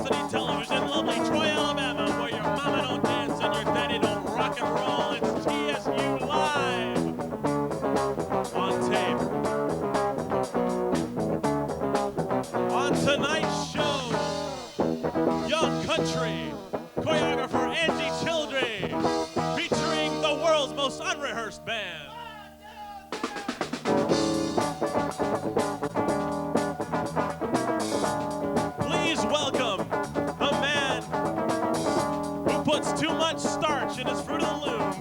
Curiosity Television, lovely Troy, Alabama, where your mama don't dance and your daddy don't rock and roll. It's TSU Live on tape. On tonight's show, Young Country, choreographer Angie Childry, featuring the world's most unrehearsed band. Please welcome the man who puts too much starch in his Fruit of the Looms,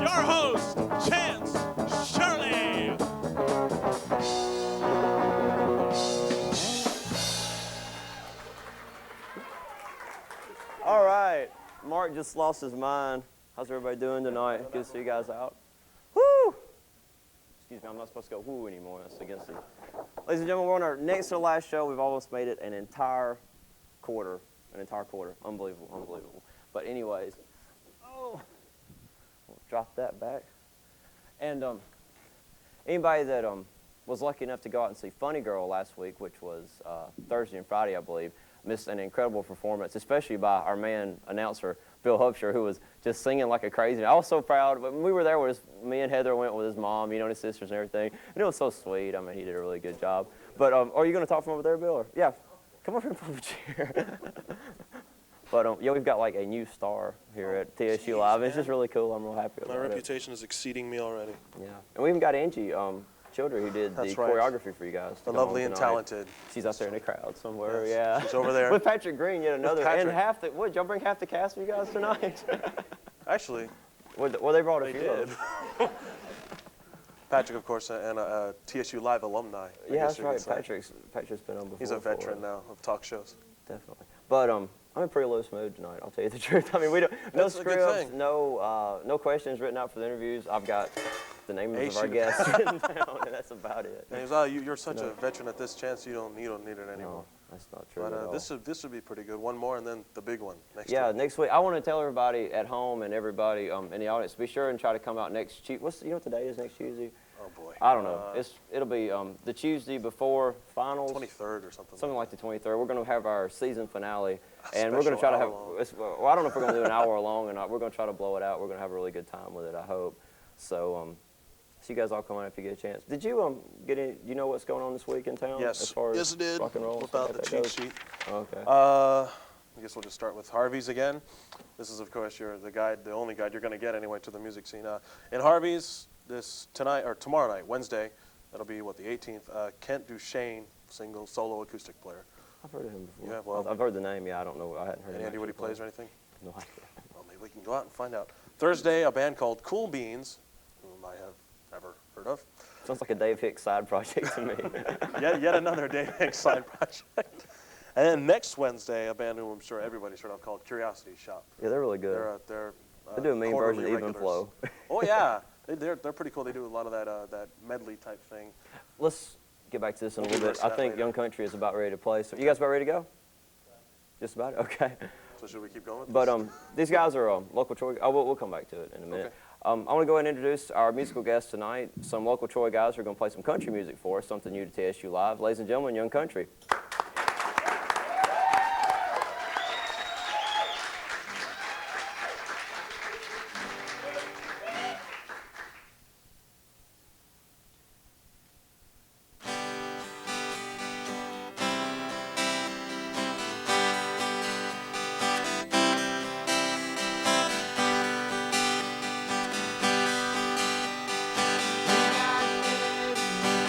your host, Chance Shirley. All right, Mark just lost his mind. How's everybody doing tonight? Good to see you guys out. Woo! Excuse me, I'm not supposed to go woo anymore. That's against the... Ladies and gentlemen, we're on our next to last show. We've almost made it an entire quarter. Unbelievable, unbelievable. But anyways, we'll drop that back. And anybody that was lucky enough to go out and see Funny Girl last week, which was Thursday and Friday, I believe, missed an incredible performance, especially by our man announcer, Bill Hupsher, who was just singing like a crazy. I was so proud. When we were there, me and Heather went with his mom, and his sisters and everything. And it was so sweet. I mean, he did a really good job. But are you going to talk from over there, Bill? Or? Yeah. Come over and pull a chair. But yeah, we've got like a new star here at TSU Live. It's just really cool. I'm real happy about it. My reputation is exceeding me already. Yeah. And we even got Angie Childry, who did the choreography for you guys. The lovely and talented. She's out there in the crowd somewhere, yes. Yeah. She's over there. With Patrick Green, yet another. And did y'all bring half the cast with you guys tonight? Actually. Well, they brought a few. Did. Patrick, of course, and a TSU Live alumni. Yeah, that's right. Patrick's been on before. He's a veteran now of talk shows. Definitely. But I'm in pretty loose mood tonight, I'll tell you the truth. I mean, we don't, no scripts, no questions written out for the interviews. I've got the names of our guests written down, and that's about it. You're such a veteran at this, Chance, you don't need it anymore. No, that's not true But at all. this would be pretty good. One more, and then the big one next week. Yeah, next week. I want to tell everybody at home and everybody in the audience, be sure and try to come out next Tuesday. You know what today is next Tuesday? Oh, boy. I don't know. It'll be the Tuesday before finals. 23rd or something. Something like the 23rd. We're going to have our season finale. And we're going to try to have, well, I don't know if we're going to do an hour long or not. We're going to try to blow it out. We're going to have a really good time with it, I hope. So, you guys all come on if you get a chance. Did you you know what's going on this week in town? Yes. As far as yes, it did. rock and roll? Without the cheat sheet. Okay. I guess we'll just start with Harvey's again. This is, of course, the only guide you're going to get anyway to the music scene. In Harvey's, tomorrow night, Wednesday, that'll be, the 18th, Kent Duchesne, solo acoustic player. I've heard of him before. Yeah, well, I've heard the name, yeah, I don't know. I hadn't heard any idea what he plays or anything? No idea. Well, maybe we can go out and find out. Thursday, a band called Cool Beans, whom I have never heard of. Sounds like a Dave Hicks side project to me. yet another Dave Hicks side project. And then next Wednesday, a band who I'm sure everybody's heard of called Curiosity Shop. Yeah, they're really good. They're they do a mean version of Even Flow. Oh, yeah. They're pretty cool. They do a lot of that medley type thing. Let's get back to this in a little bit. I think Young Country is about ready to play. So you guys about ready to go? Just about it? Okay. So should we keep going with this? But these guys are local Troy. We'll come back to it in a minute. Okay. I want to go ahead and introduce our musical guests tonight. Some local Troy guys who are going to play some country music for us, something new to TSU Live. Ladies and gentlemen, Young Country.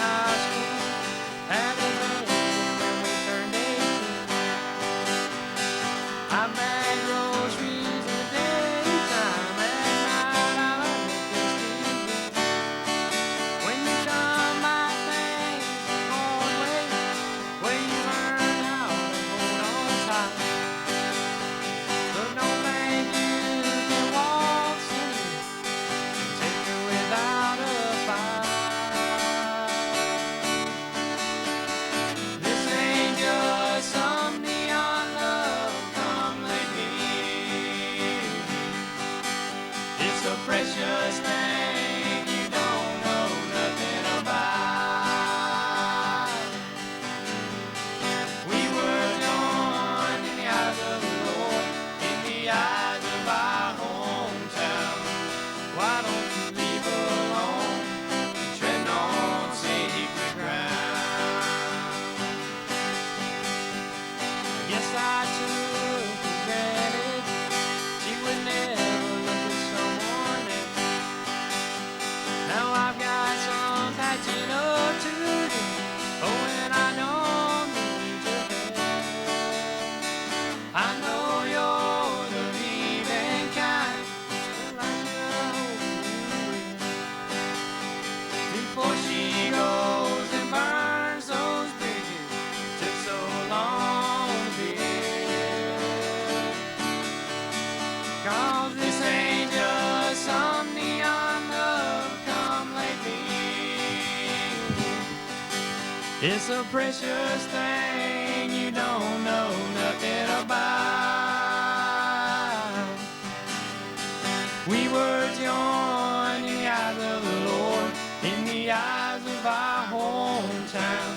High school, had a band when we eyes of our hometown. Why don't you leave her alone, treading on sacred ground? I guess I took for granted she would never look at someone else. Now I've got some catching up to do. Oh, and I know need your help. I know you're the leaving kind, still I sure hope you will. Before she goes and burns those bridges it took so long to build. 'Cause this ain't just some neon love come lately. It's a precious thing you don't know nothing about. We were joined in the eyes of the Lord, in the eyes of our hometown.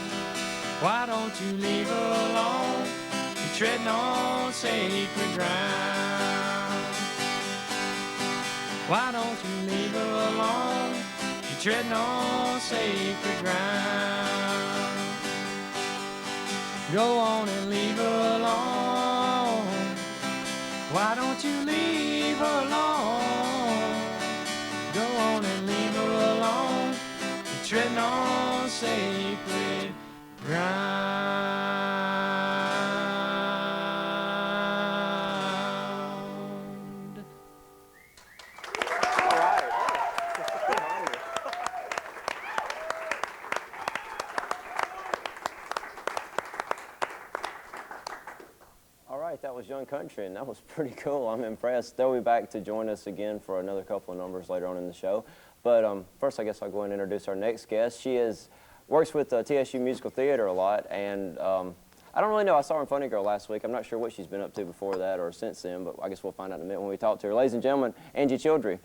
Why don't you leave her alone? You're treading on sacred ground. Why don't you leave her alone? You're treading on sacred ground. Go on and leave her alone. Why don't you leave her alone? Go on and leave her alone. You're treading on sacred ground. All right. All right, that was Young Country, and that was pretty cool. I'm impressed. They'll be back to join us again for another couple of numbers later on in the show. But first, I guess I'll go ahead and introduce our next guest. She works with TSU Musical Theater a lot, and I don't really know. I saw her in Funny Girl last week. I'm not sure what she's been up to before that or since then, but I guess we'll find out in a minute when we talk to her. Ladies and gentlemen, Angie Childry.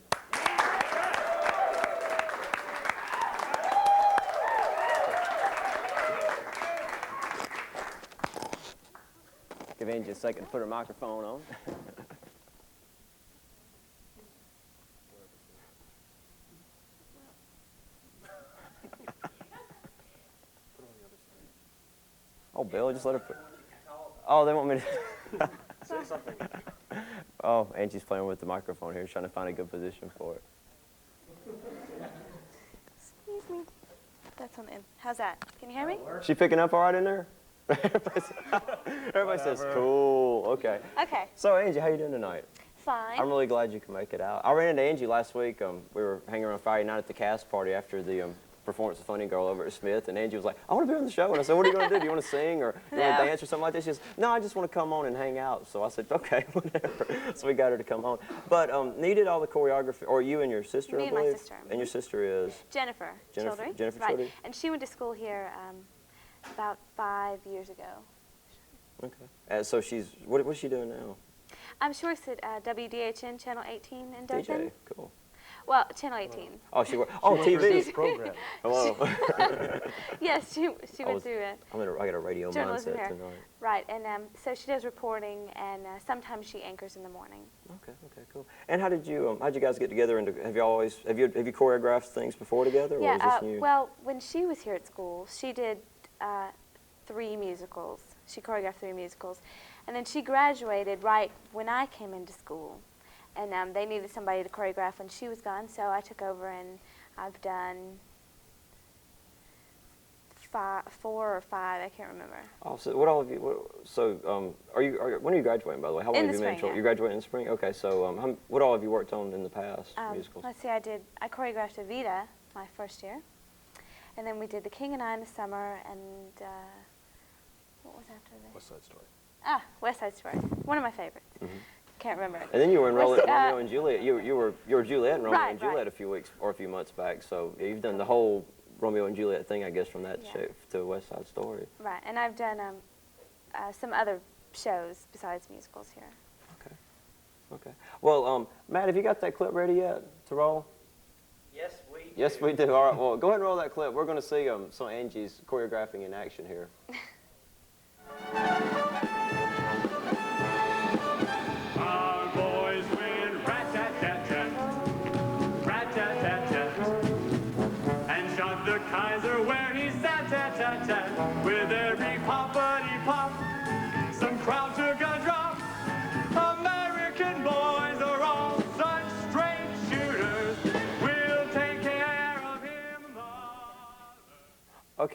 Give Angie a second to put her microphone on. Oh, Bill, just let her put. Oh, they want me to. Say something. Oh, Angie's playing with the microphone here, trying to find a good position for it. Excuse me. That's on the end. How's that? Can you hear me? She picking up all right in there? Everybody says, cool, okay. Okay. So, Angie, how you doing tonight? Fine. I'm really glad you can make it out. I ran into Angie last week. We were hanging around Friday night at the cast party after the performance of Funny Girl over at Smith, and Angie was like, I want to be on the show. And I said, what are you going to do? Do you want to sing or you want to dance or something like this? She says, no, I just want to come on and hang out. So I said, okay, whatever. So we got her to come on. But needed all the choreography, or you and your sister, Me I and my believe? sister. And your sister is? Jennifer Childry. Jennifer Right. Childry? And she went to school here about 5 years ago. Okay. And so what's she doing now? She works at WDHN Channel 18 in Dothan. DJ, cool. Well, Channel 18. Oh, TV. Program. Hello. Yes, she went through it. I got a radio Journalism mindset here. tonight. Right, and so she does reporting, and sometimes she anchors in the morning. Okay, cool. And how'd you guys get together? And have you choreographed things before together, or was this new? Well, when she was here at school, she did 3 musicals. She choreographed 3 musicals, and then she graduated right when I came into school, and they needed somebody to choreograph when she was gone, so I took over, and I've done 4 or 5. I can't remember. Oh, so when are you graduating, by the way? How long In have the you been spring, yeah. You graduating in the spring? Okay, so what all have you worked on in the past musicals? Let's see, I choreographed Evita my first year, and then we did The King and I in the summer, and what was after that? West Side Story. West Side Story. One of my favorites. Can't remember. And then you were in What's- Romeo and Juliet. You were Juliet in Romeo Right, and Juliet right. a few months back. So you've done the whole Romeo and Juliet thing, I guess, from that Yeah. show to West Side Story. Right, and I've done some other shows besides musicals here. Okay. Well, Matt, have you got that clip ready yet to roll? Yes, we do. Yes, we do. All right. Well, go ahead and roll that clip. We're going to see some of Angie's choreographing in action here. Our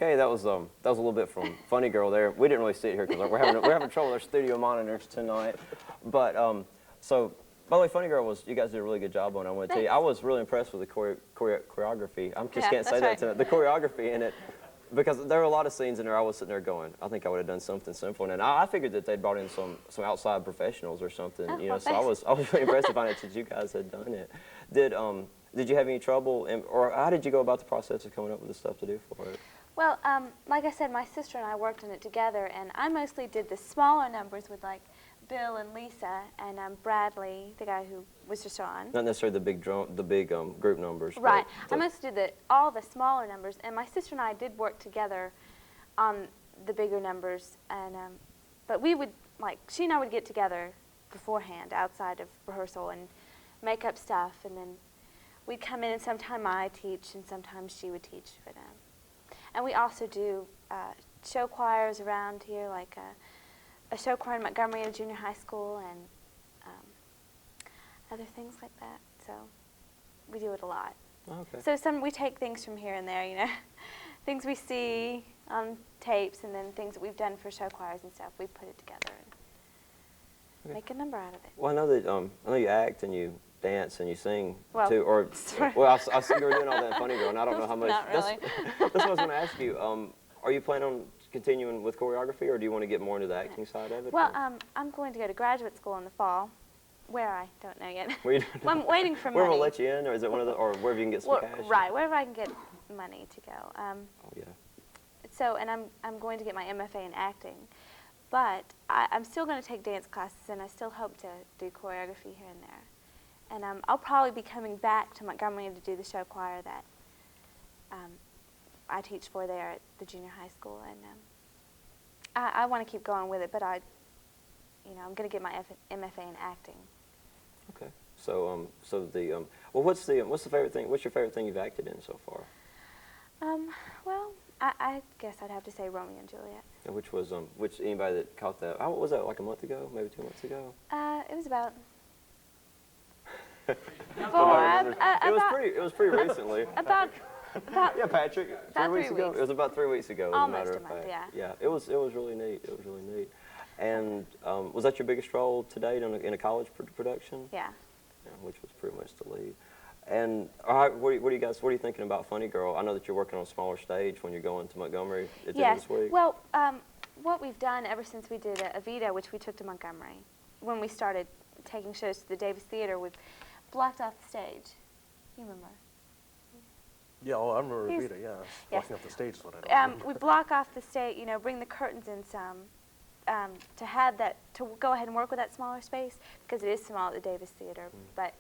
okay. That was a little bit from Funny Girl there. We didn't really see it here because we're having trouble with our studio monitors tonight. But so, by the way, Funny Girl you guys did a really good job on it. I want to tell you, I was really impressed with the choreography. I just can't say that tonight. The choreography in it, because there were a lot of scenes in there I was sitting there going, I think I would have done something simple. And I figured that they'd brought in some outside professionals or something, you know. So I was really impressed to find out that you guys had done it. Did you have any trouble, or how did you go about the process of coming up with the stuff to do for it? Well, like I said, my sister and I worked on it together, and I mostly did the smaller numbers with like Bill and Lisa and Bradley, the guy who was just on. Not necessarily the big group numbers. Right. I mostly did all the smaller numbers, and my sister and I did work together on the bigger numbers, and but we would, like, she and I would get together beforehand outside of rehearsal and make up stuff, and then we'd come in and sometimes I teach and sometimes she would teach. But, and we also do show choirs around here, like a show choir in Montgomery at a junior high school and other things like that. So we do it a lot. Okay. So we take things from here and there, you know, things we see on tapes and then things that we've done for show choirs and stuff. We put it together and make a number out of it. Well, I know that I know you act and you dance and you sing too, or sorry. well, I see you were doing all that in Funny Girl, and I don't know how much. Not really. That's what I was going to ask you. Are you planning on continuing with choreography, or do you want to get more into the acting side of it? Well, I'm going to go to graduate school in the fall. Where, I don't know yet. Well, I'm waiting for money. where will let you in, or is it one of the, or wherever you can get some cash? Right, wherever I can get money to go. Oh yeah. So, and I'm going to get my MFA in acting, but I'm still going to take dance classes, and I still hope to do choreography here and there. And I'll probably be coming back to Montgomery to do the show choir that I teach for there at the junior high school, and I want to keep going with it, but I'm going to get my MFA in acting. Okay. So well, what's the favorite thing? What's your favorite thing you've acted in so far? Well, I guess I'd have to say Romeo and Juliet. And which anybody that caught that? What was that, like a month ago, maybe 2 months ago? It was about. It was pretty recently. About Yeah, Patrick. About 3 weeks 3 ago. weeks. It was about 3 weeks ago. As Almost a matter a of month, fact. yeah. Yeah. It was really neat. It was really neat. And was that your biggest role to date in a college production? Yeah. Yeah, which was pretty much the lead. And all right, what are you thinking about Funny Girl? I know that you're working on a smaller stage when you're going to Montgomery at the end of this week. Well, what we've done ever since we did Evita, which we took to Montgomery, when we started taking shows to the Davis Theater, we've blocked off the stage. You remember? Yeah, I remember He's- Rita, yeah. yes. Walking up the stage is what I don't remember. We block off the stage, bring the curtains in some, to go ahead and work with that smaller space, because it is small at the Davis Theater. But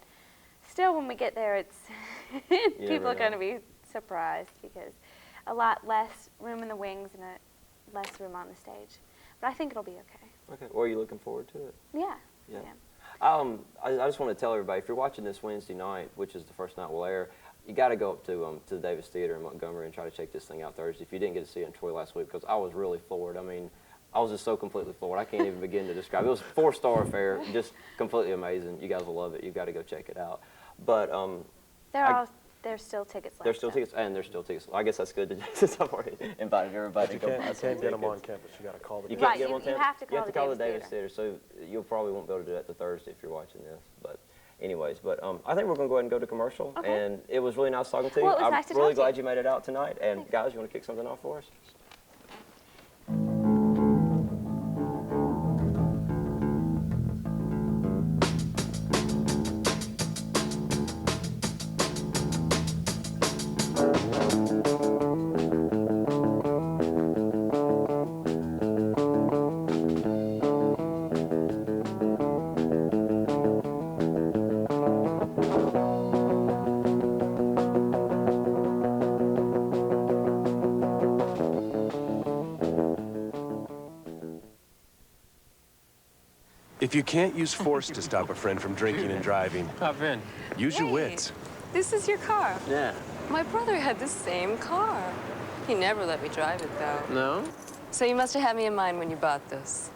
still, when we get there, it's people are going to be surprised, because a lot less room in the wings and less room on the stage. But I think it'll be okay. Okay. Well, are you looking forward to it? Yeah. Yeah. I am. I just want to tell everybody, if you're watching this Wednesday night, which is the first night we'll air, you got to go up to the Davis Theater in Montgomery and try to check this thing out Thursday. If you didn't get to see it in Troy last week, because I was really floored. I mean, I was just so completely floored. I can't even begin to describe it. It was a 4-star affair, just completely amazing. You guys will love it. You've got to go check it out. But There's still tickets left. there's still tickets, and there's still tickets. I guess that's good since I've already invited everybody You to go buy can't some get them on tickets. campus. You got to call the You Right, can't get them on you campus? have to call the Davis Theater, so you probably won't be able to do that the Thursday if you're watching this. But anyways, I think we're going to go ahead and go to commercial. Okay. And it was really nice talking to you. Well, it was I'm nice to really talk to you. glad you made it out tonight. And guys, you want to kick something off for us? If you can't use force to stop a friend from drinking and driving, Hop in. use your Wait, wits. This is your car. Yeah. My brother had the same car. He never let me drive it, though. No? So you must have had me in mind when you bought this.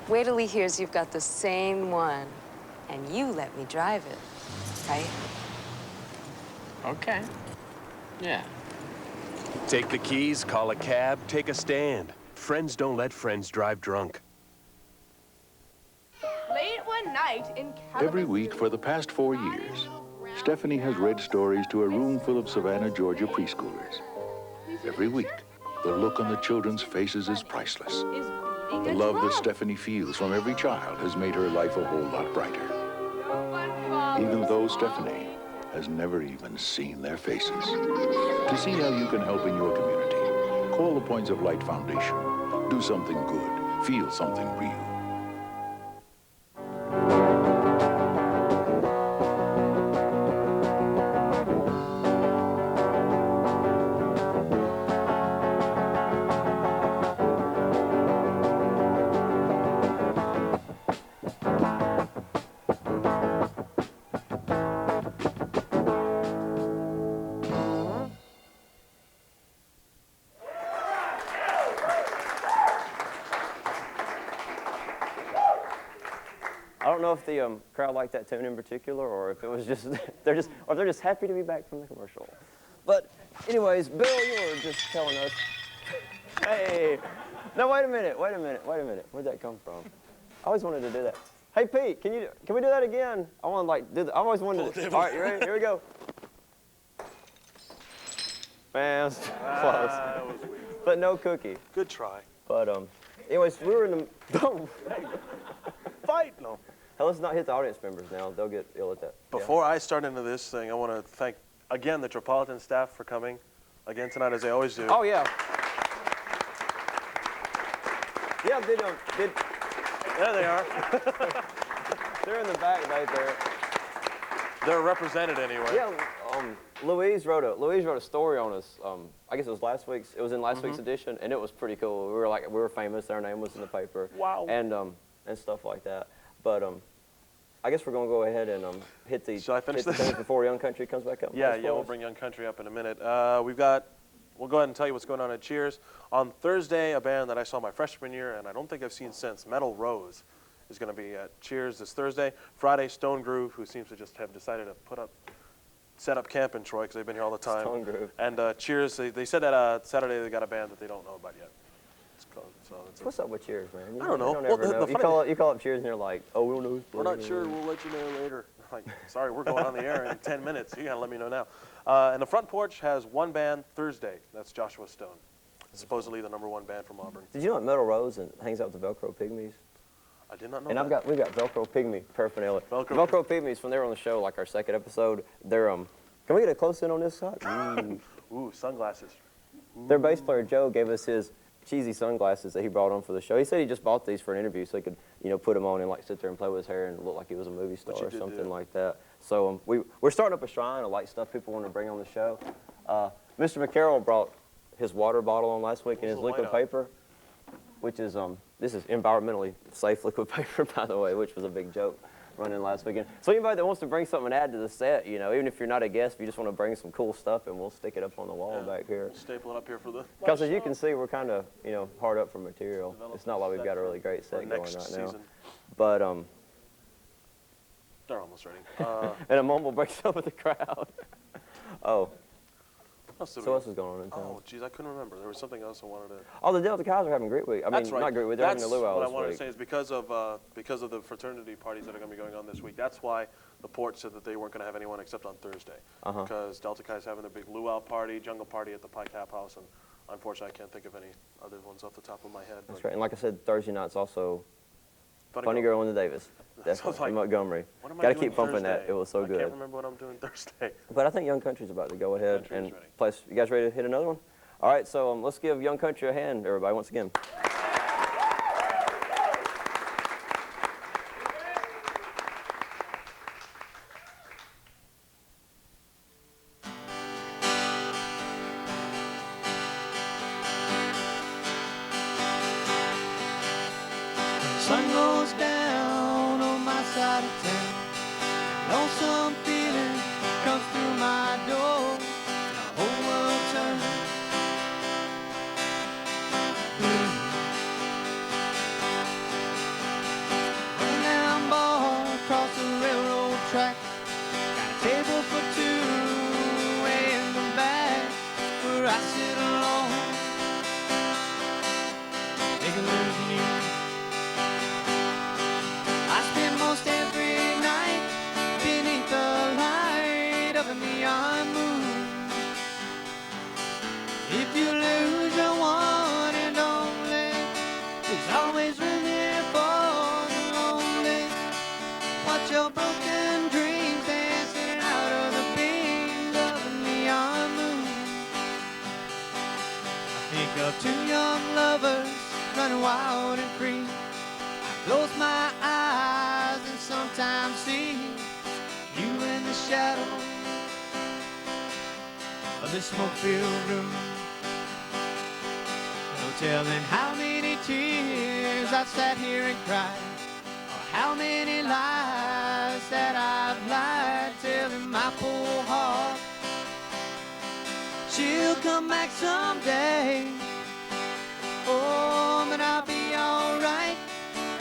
Wait till he hears you've got the same one, and you let me drive it, right? Okay. Yeah. Take the keys, call a cab, take a stand. Friends don't let friends drive drunk. Late one night in Every week for the past 4 years, Stephanie has read stories to a room full of Savannah, Georgia preschoolers. Every week, the look on the children's faces is priceless. The love that Stephanie feels from every child has made her life a whole lot brighter. Even though Stephanie has never even seen their faces. To see how you can help in your community, call the Points of Light Foundation. Do something good. Feel something real. I don't know if the crowd liked that tune in particular, or if it was just they're just happy to be back from the commercial. But anyways, Bill, you were just telling us. Hey, no, wait a minute. Where'd that come from? I always wanted to do that. Hey, Pete, can we do that again? I want to like do. I always wanted to. All right, you ready? Here we go. Man, close. But no cookie. Good try. But anyways, we were in the. Fight! No. Hey, let's not hit the audience members now. They'll get ill at that. Before I start into this thing, I want to thank, again, the Tropolitan staff for coming again tonight, as they always do. Oh, yeah. Yeah, did There they are. they're in the back right there. They're represented anyway. Yeah, Louise wrote a story on us. I guess it was last week's. It was in last week's edition, and it was pretty cool. We were famous. Our name was in the paper. Wow. And stuff like that. But I guess we're gonna go ahead and hit the. Shall I finish hit the this? things before Young Country comes back up? Yeah, we'll bring Young Country up in a minute. We'll go ahead and tell you what's going on at Cheers. On Thursday, a band that I saw my freshman year, and I don't think I've seen since, Metal Rose, is going to be at Cheers this Thursday. Friday, Stone Groove, who seems to just have decided to set up camp in Troy because they've been here all the time. Stone Groove. And Cheers, they said that Saturday they got a band that they don't know about yet. What's up with Cheers, man? I don't know. You don't Well, ever know. You call up Cheers and you're like, oh, we don't know who's We're playing. not sure. We'll let you know later. Like, sorry, we're going on the air in 10 minutes. You gotta let me know now. And the Front Porch has one band Thursday. That's Joshua Stone, supposedly the #1 band from Auburn. Did you know that Metal Rose hangs out with the Velcro Pygmies? I did not know. And that. we've got Velcro Pygmy paraphernalia. Velcro Pygmies, when they were on the show, like our second episode, they're Can we get a close in on this shot? Ooh, sunglasses. Their bass player Joe gave us his cheesy sunglasses that he brought on for the show. He said he just bought these for an interview so he could, put them on and like sit there and play with his hair and look like he was a movie star or something like that. So we're starting up a shrine of like stuff people want to bring on the show. Mr. McCarroll brought his water bottle on last week and his liquid paper, which is this is environmentally safe liquid paper, by the way, which was a big joke running last weekend. So anybody that wants to bring something and add to the set, even if you're not a guest, if you just want to bring some cool stuff, and we'll stick it up on the wall back here. Staple it up here for the. Because as you can see, we're kind of hard up for material. It's not like we've got a really great set going right season. now. But they're almost ready. and a mumble breaks up with the crowd. Oh. So what else is going on in town? Oh, geez, I couldn't remember. There was something else I wanted to. Oh, the Delta Chi's are having a great week. That's right. Not great week. They're having a luau what this I wanted week. to say is because of the fraternity parties that are going to be going on this week. That's why the port said that they weren't going to have anyone except on Thursday. Because Delta Chi's having their big luau party, jungle party at the Pike Tap House, and unfortunately I can't think of any other ones off the top of my head. That's right. And like I said, Thursday night's also Funny Girl in the Davis. Definitely in Montgomery. Got to keep pumping that. It was so good. I can't remember what I'm doing Thursday. But I think Young Country's about to go ahead and ready. play. You guys ready to hit another one? All right, so let's give Young Country a hand, everybody, once again. Sun goes down on my side of town. Lonesome feeling comes through my door. The whole world turns blue. Running down bar across the railroad track. Got a table for two way in the back where I sit Close my eyes and sometimes see you in the shadow of this smoke-filled room. No telling how many tears I've sat here and cried, or how many lies that I've lied, telling my poor heart she'll come back someday. Oh, but I'll be alright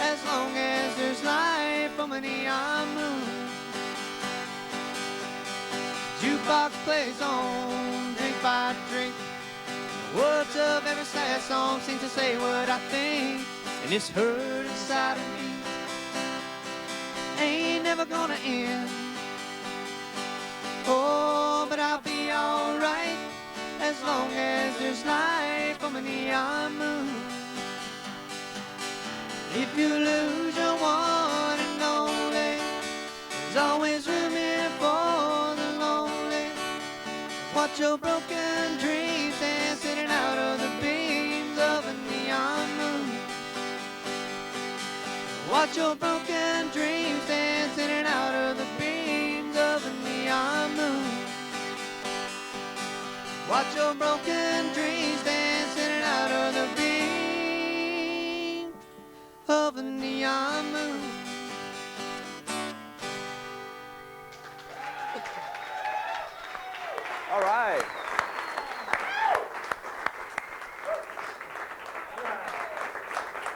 as long as there's light from a neon moon. Jukebox plays on, drink by drink. The words of every sad song seem to say what I think, and this hurt inside of me ain't never gonna end. Oh, but I'll be alright as long as there's light from a neon moon. If you lose your one and only, there's always room here for the lonely. Watch your broken dreams dance in and out of the beams of a neon moon. Watch your broken dreams dance in and out of the beams of a neon moon. Watch your broken dreams dance in and out of the beam of a neon moon. All right.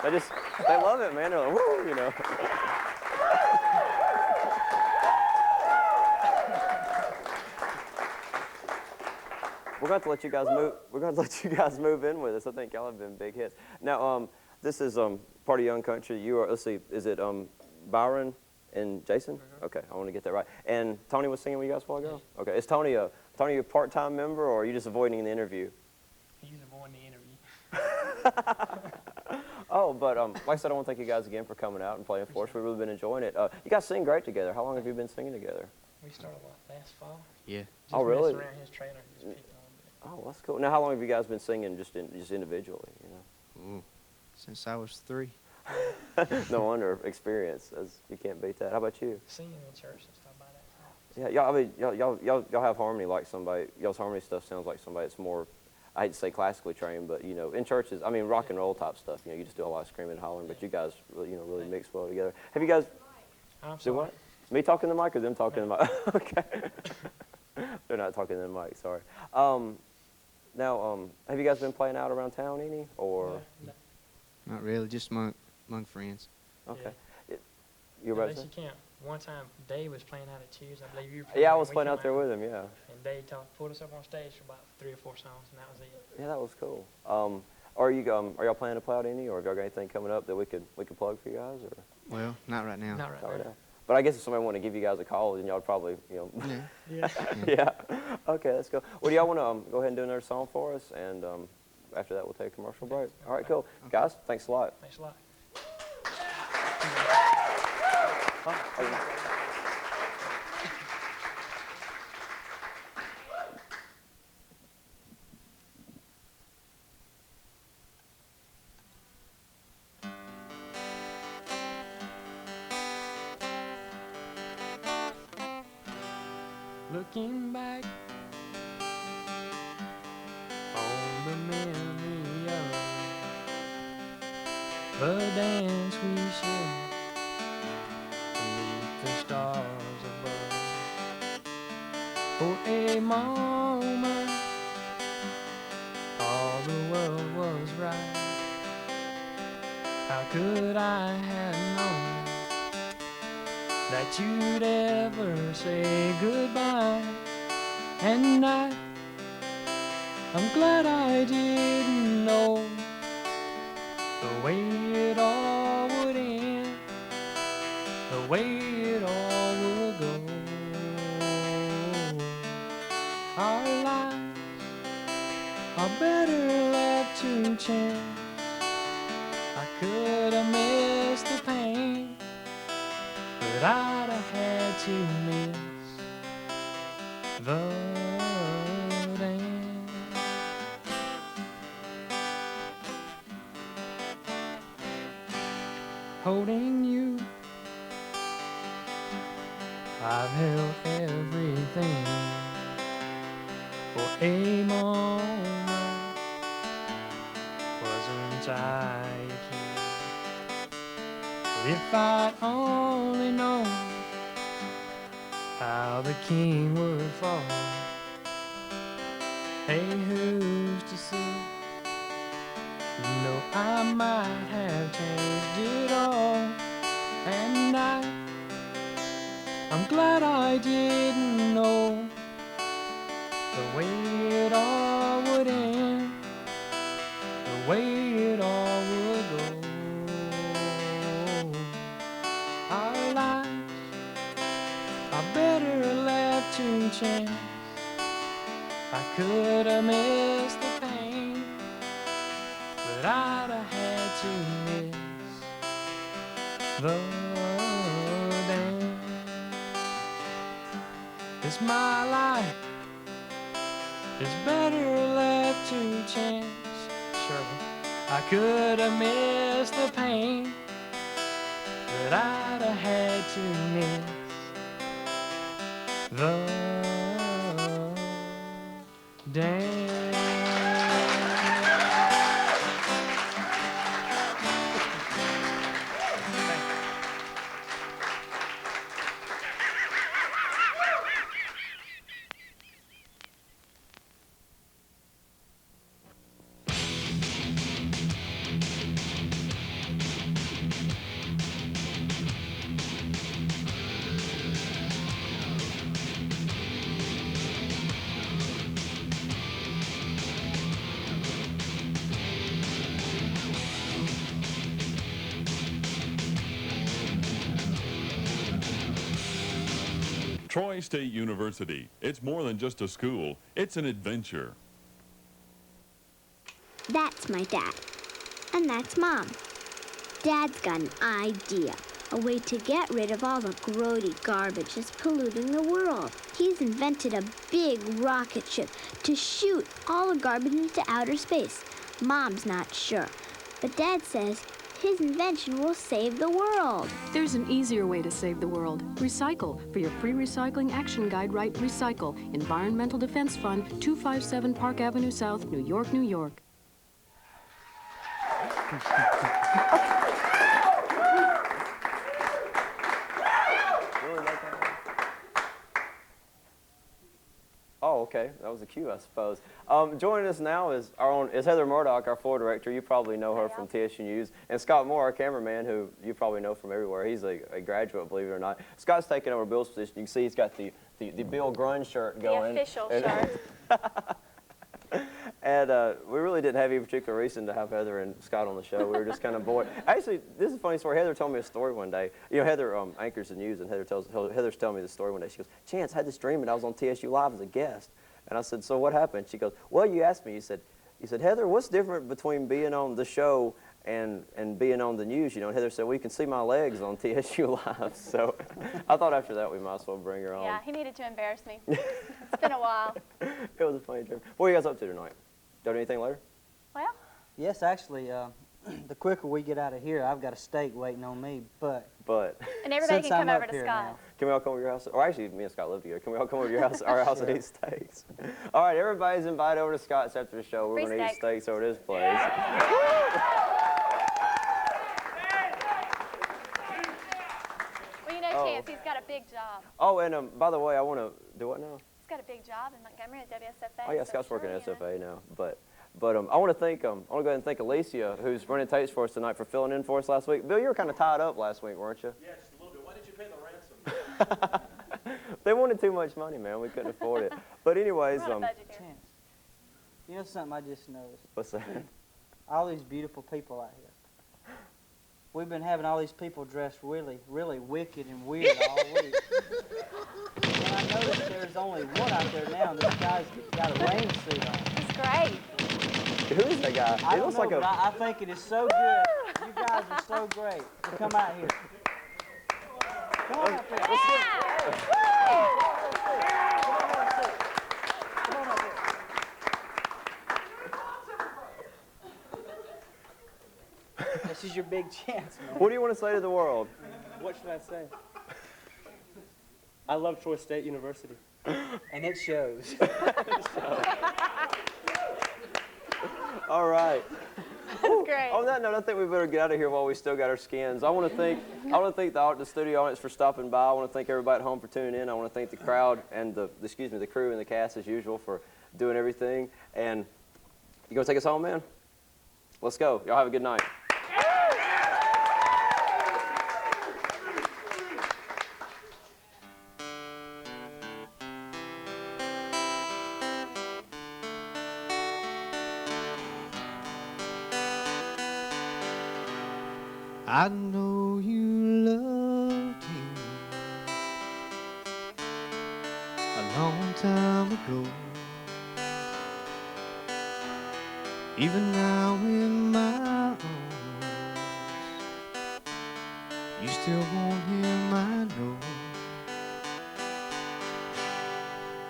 They love it, man. They're like, woo, you know. We're going to let you guys move. We're going to let you guys move in with us. I think y'all have been big hits. Now, this is part of Young Country. You are. Let's see. Is it Byron and Jason? Mm-hmm. Okay, I want to get that right. And Tony was singing with you guys a while ago. Okay, is Tony a part-time member, or are you just avoiding the interview? He's avoiding the interview. Oh, but like I said, I want to thank you guys again for coming out and playing for us. We've really been enjoying it. You guys sing great together. How long have you been singing together? We started last fall. Yeah. Just oh, really? around his trailer, just picked on Oh, that's cool. Now, how long have you guys been singing just individually? You know. Since I was 3. No wonder, experience. You can't beat that. How about you? Singing in church and stuff like that. Yeah, y'all. I mean, y'all have harmony like somebody. Y'all's harmony stuff sounds like somebody that's more. I hate to say classically trained, but you know, in churches, I mean, rock and roll type stuff. You know, you just do a lot of screaming and hollering, but you guys, really mix well together. Have you guys? Do what? Me talking to the mic or them talking to the mic? Okay. They're not talking to the mic. Sorry. Now, have you guys been playing out around town any, or? No. Not really, just among friends. Okay. Yeah. You're about to say? You can't. One time, Dave was playing out at Cheers. I believe you were playing. Yeah, I was playing out there with him. Yeah. And Dave pulled us up on stage for about 3 or 4 songs, and that was it. Yeah, that was cool. Are y'all planning to play out any, or have y'all got anything coming up that we could plug for you guys, or? Well, not right now. Not right now. But I guess if somebody wanted to give you guys a call, then y'all would probably, Yeah. Yeah. Okay, let's go. Well, do y'all want to go ahead and do another song for us, and after that we'll take a commercial break. All right, cool. Okay. Guys, thanks a lot. Thanks a lot. Looking back on the memory of a dance we shared beneath the stars above. For a moment, all the world was right. How could I have known that you'd ever say goodbye? And I'm glad I didn't know the way it all would end, the way it all would go. Our lives are better left to chance. I could have missed the pain, but I'd have had to miss the dance. holding you. I've held everything for a moment. Wasn't I here? If I'd only known how the king would fall. Hey, who's to say? No, I might have changed it all. And I'm glad I didn't know the way it all would end, the way it all would go. Our lives are better left to chance. I could have missed the pain, but I'd have had to miss the dance. It's my life, it's better left to chance. Sure, I could have missed the pain, but I'd have had to miss the dance. Troy State University. It's more than just a school. It's an adventure. That's my dad. And that's Mom. Dad's got an idea. A way to get rid of all the grody garbage that's polluting the world. He's invented a big rocket ship to shoot all the garbage into outer space. Mom's not sure. But Dad says his invention will save the world. There's an easier way to save the world. Recycle. For your free recycling action guide, write Recycle. Environmental Defense Fund, 257 Park Avenue South, New York, New York. Oh, okay. That was a cue, I suppose. Joining us now is Heather Murdoch, our floor director. You probably know her from TSU News. And Scott Moore, our cameraman, who you probably know from everywhere. He's a graduate, believe it or not. Scott's taking over Bill's position. You can see he's got the Bill Grunge shirt going. The official shirt. And we really didn't have any particular reason to have Heather and Scott on the show. We were just kind of bored. Actually, this is a funny story. Heather told me a story one day. You know, Heather anchors the news, and Heather's telling me the story one day. She goes, Chance, I had this dream, and I was on TSU Live as a guest. And I said, so what happened? She goes, well, you asked me. You said, Heather, what's different between being on the show and being on the news? You know, and Heather said, well, you can see my legs on TSU Live. So I thought after that we might as well bring her on. Yeah, he needed to embarrass me. It's been a while. It was a funny dream. What are you guys up to tonight? Doing anything later? Well, yes, actually, the quicker we get out of here, I've got a steak waiting on me, but and everybody can come over to Scott's. Now. Can we all come over to your house? Or actually, me and Scott live together. Can we all come over to your house, our house and eat steaks? All right, everybody's invited over to Scott's after the show. We're going to eat steaks over at his place. Well, you know, Chance, he's got a big job. Oh, and by the way, I want to do what now? He's got a big job in Montgomery at WSFA. Oh yeah, Scott's working at SFA now. But I want to go ahead and thank Alicia, who's running tapes for us tonight, for filling in for us last week. Bill, you were kind of tied up last week, weren't you? Yeah, just a little bit. Why did you pay the ransom? They wanted too much money, man. We couldn't afford it. But anyways, Chance, you know something I just noticed? What's that? All these beautiful people out here. We've been having all these people dressed really, really wicked and weird all week. And I noticed there's only one out there now, and this guy's got a rain suit on. He's great. Who is that guy? I don't know, but I think it is so good. You guys are so great. So come out here. Come on up here. Come on up here. This is your big chance, man. What do you want to say to the world? What should I say? I love Troy State University. And it shows. All right. That's great. On that note, I think we better get out of here while we still got our skins. I want to thank the studio audience for stopping by. I want to thank everybody at home for tuning in. I want to thank the crowd and the crew and the cast as usual for doing everything. And you gonna take us home, man? Let's go. Y'all have a good night. I know you loved him a long time ago. Even now in my arms, you still want him, I know.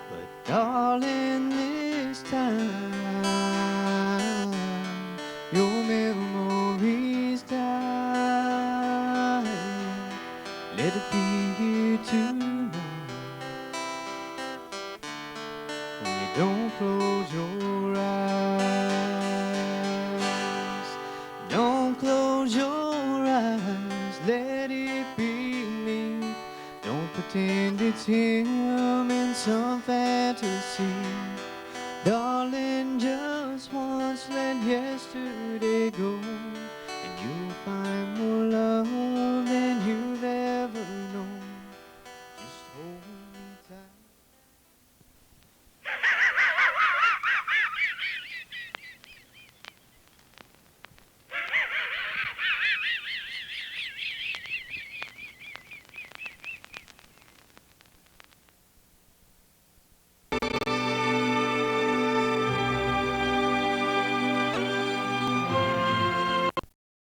But darling, this time your memories die. Let it be here tonight when you don't close your eyes. Don't close your eyes, let it be me. Don't pretend it's him in some fantasy. Darling, just once let yesterday